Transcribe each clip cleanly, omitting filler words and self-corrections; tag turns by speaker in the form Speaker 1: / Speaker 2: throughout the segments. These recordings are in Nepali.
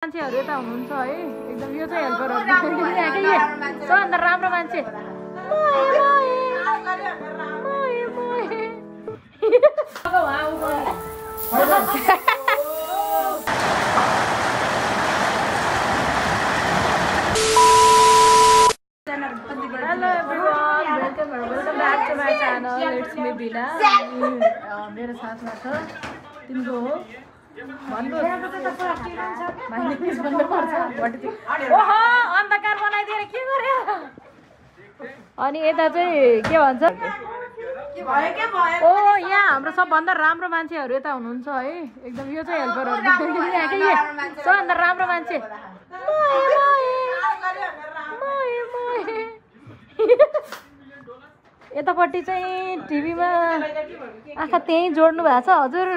Speaker 1: मान्छेहरु यता हुनुहुन्छ है एकदम यो चाहिँ हेल्परहरु सबभन्दा राम्रो मान्छे Hello everyone, welcome back to my channel. It's me Bina. मेरो साथमा छ तिम्रो हो ओहो अन्धकार बनाइदिएर के गरे अनि यता चाहिँ के भन्छ ओ यहाँ हाम्रो सबभन्दा राम्रो मान्छेहरु यता हुनुहुन्छ है एकदम यो चाहिँ हेल्परहरु सबभन्दा राम्रो मान्छे यतापट्टि चाहिँ टिभीमा आँखा त्यही जोड्नु भएको छ हजुर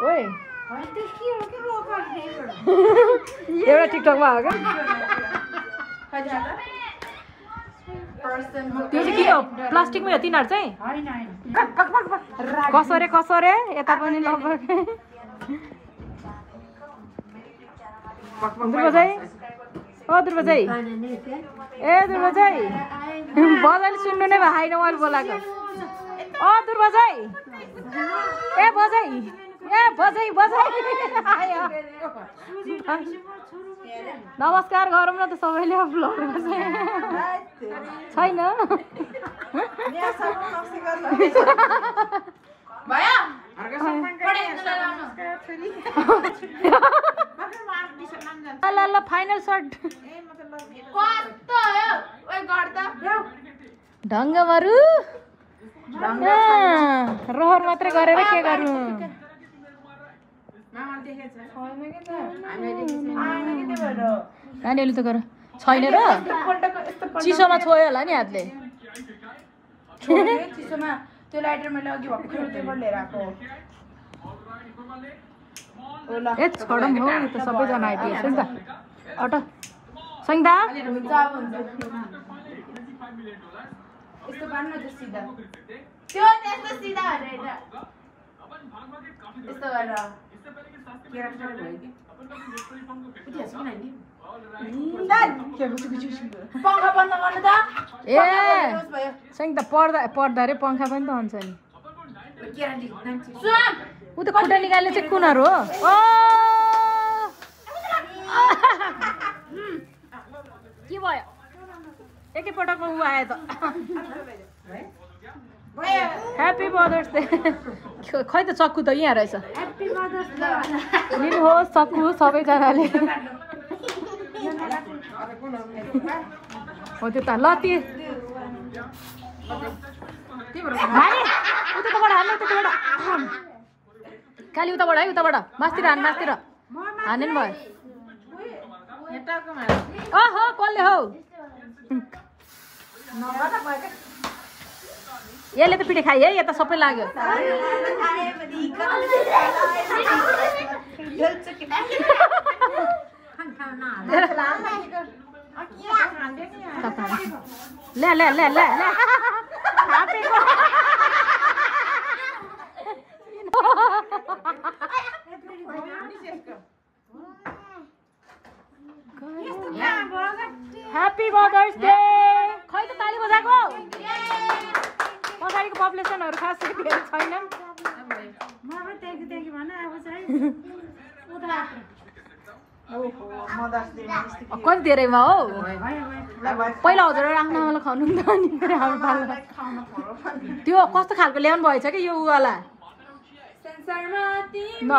Speaker 1: ओए एउटा टिकटकमा हो क्या त्यो चाहिँ के हो प्लास्टिकमै हो तिनीहरू चाहिँ कसरे कसरे यता पनि लगेको दुर्बजाई ओ दुर्बजाई ए दुर्बजाई बजाले सुन्नु नै भयो होइन मैले बोलाएको ओ दुर्बजाई ए बजाई बजाई आयो नमस्कार गरौँ न त सबैले ब्लग छैन ल फाइनल शट ढङ्गहरू रोहर मात्रै गरेर के गर्नु नानीहरूले त गर छैन र चिसोमा छोयो होला नि हातले
Speaker 2: त्यो लाइटर मैले अघि भर्खर त्यबाट लिएर आएको
Speaker 1: ए छोडौँ हो त सबैजना आइपुगेछ नि त अट सङ्दा
Speaker 2: यस्तो पार्नु न सिधा त्यो त्यस्तो सिधा हैन यस्तो गरेर क्यारेक्टर भयो कि उठिहाल्छ कि नानी पंखा बन्द गर्नु त
Speaker 1: ए सङ्दा पर्दा रे पंखा पनि त हुन्छ नि उ त खुट्टा निकाल्ने चाहिँ कुनहरू हो ओ के भयो एकैपटकमा उ आयो त ह्याप्पी मदर्स डे खै त चक्कु त यहाँ रहेछ लिनुहोस् चक्कु सबैजनाले हो त्यो त ल त्यो उताबाट हाल्नु उताबाट खालि उताबाट है उताबाट मास्तिर हान् मास्तिर हाने नि भयो ओहो कसले हौ यसले त पिठे खाइ है यता सबै लाग्यो ले ले ले ले ले ह्याप्पी मदर्स डे खै त ताली बजाएको पछाडिको पपुलेसनहरू खास धेरै छैनन् कति धेरैमा हो पहिला हजुर आफ्नो आमालाई खुवाउनु नि त अनि फेरि हाम्रो पालो त्यो कस्तो खालको ल्याउनु भएछ कि यो उवाला न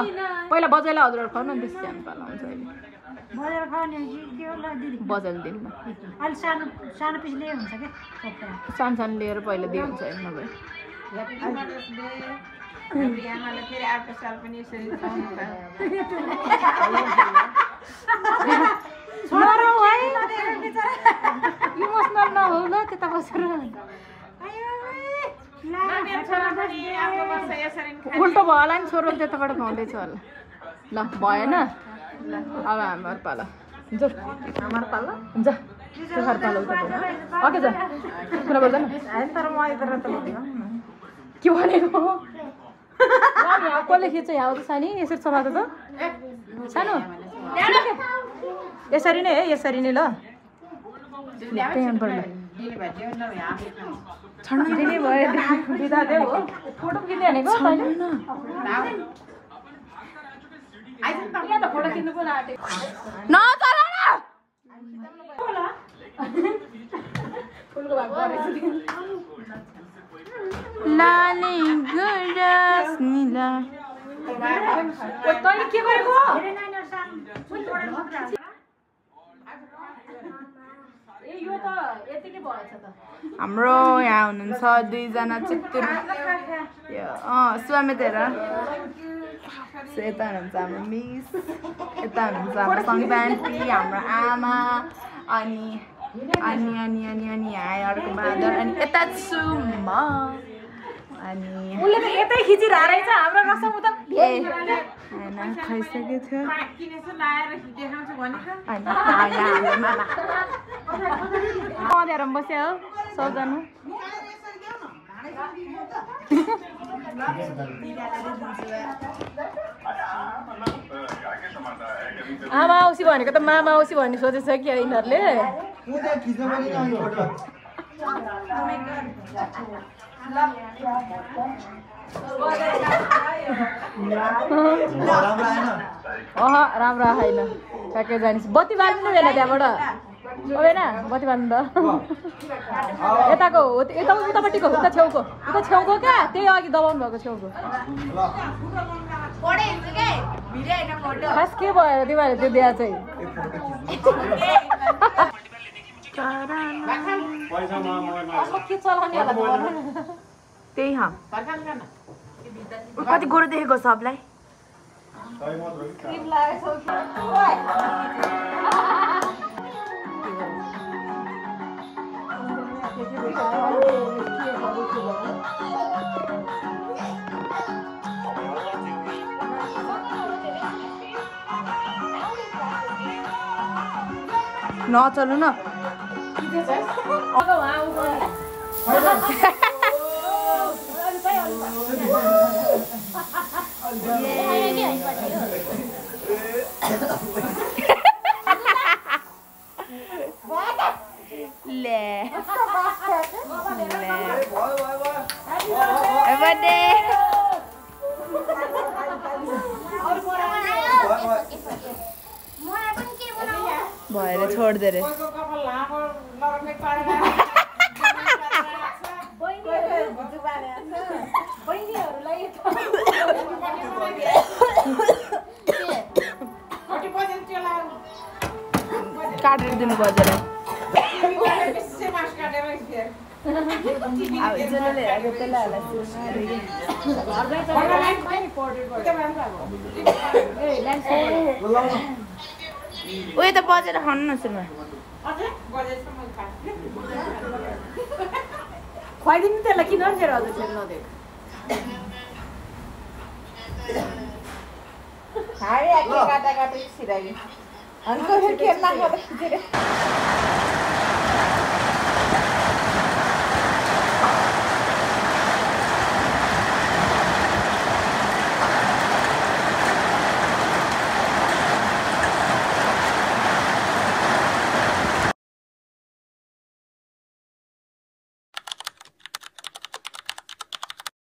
Speaker 1: पहिला बजाइला हजुरहरू खुवाउनु नि त्यस्तो सानो पालो हुन्छ अहिले बजाइले दिनु
Speaker 2: सानो पिस लिएर हुन्छ कि
Speaker 1: सानो सानो लिएर पहिला दिए हुन्छ होइन नभए
Speaker 2: फेरि अर्को साल पनि यसरी
Speaker 1: इमोसनल नहो ल त्यता बसेर उल्टो भयो होला नि छोरो त्यताबाट खुवाउँदैछ होला ल भएन अब हाम्रो पाला जो हाम्रो पाला जा घर पालो ओके जा कुरा गर्दैन
Speaker 2: तर म आइतर त भन्दियो
Speaker 1: के भनेको यहाँ कसले खिच्छ यहाँ त सानी यसरी समातो त सानो यसरी नै है यसरी नै ल दिने भयो बिदा देऊ फोटो किन्ने भनेको फोटो किन्नु पो आँटेको
Speaker 2: लाली गुराँस नीला
Speaker 1: तैँले के गरेको यो त यतिकै भएछ त
Speaker 2: हाम्रो यहाँ हुनुहुन्छ दुईजना चित्तुर स्वामी तेरा यता हुनुहुन्छ हाम्रो मिस यता हुनुहुन्छ हाम्रो सङ्क्रान्ति हाम्रो आमा अनि अनि अनि अनि अनि यहाँ अर्को बादर अनि यता छु म अनि
Speaker 1: उसले त यतै खिचिरहेको रहेछ हाम्रो रसम उता
Speaker 2: होइन खाइसकेको थियो
Speaker 1: पँधेर बस्यो हो सबजना आमा औसी भनेको त मामा औसी भन्ने सोचेछ कि यिनीहरूले राम्रो आएन ट्याक्कै जानिस् बत्ती बाल्नु बेला त्यहाँबाट होइन बत्ती बाल्नु त यताको यता उतापट्टिको उता छेउको क्या त्यही अघि दबाउनु भएको छेउको खास के भयो तिमीहरूले त्यो बिहा चाहिँ के चलाउने होला
Speaker 2: त्यही कति गोरो देखेको सबलाई नचल्नु न भएर छोड्दे रे काटेर दिनु पर्छ रे उयो त बजेर खानु न सुनमा
Speaker 1: खुवाइदिनु त्यसलाई किन फेरि हजुर फेरि नदेऊ
Speaker 2: काटा काटा छिरायो अन्त के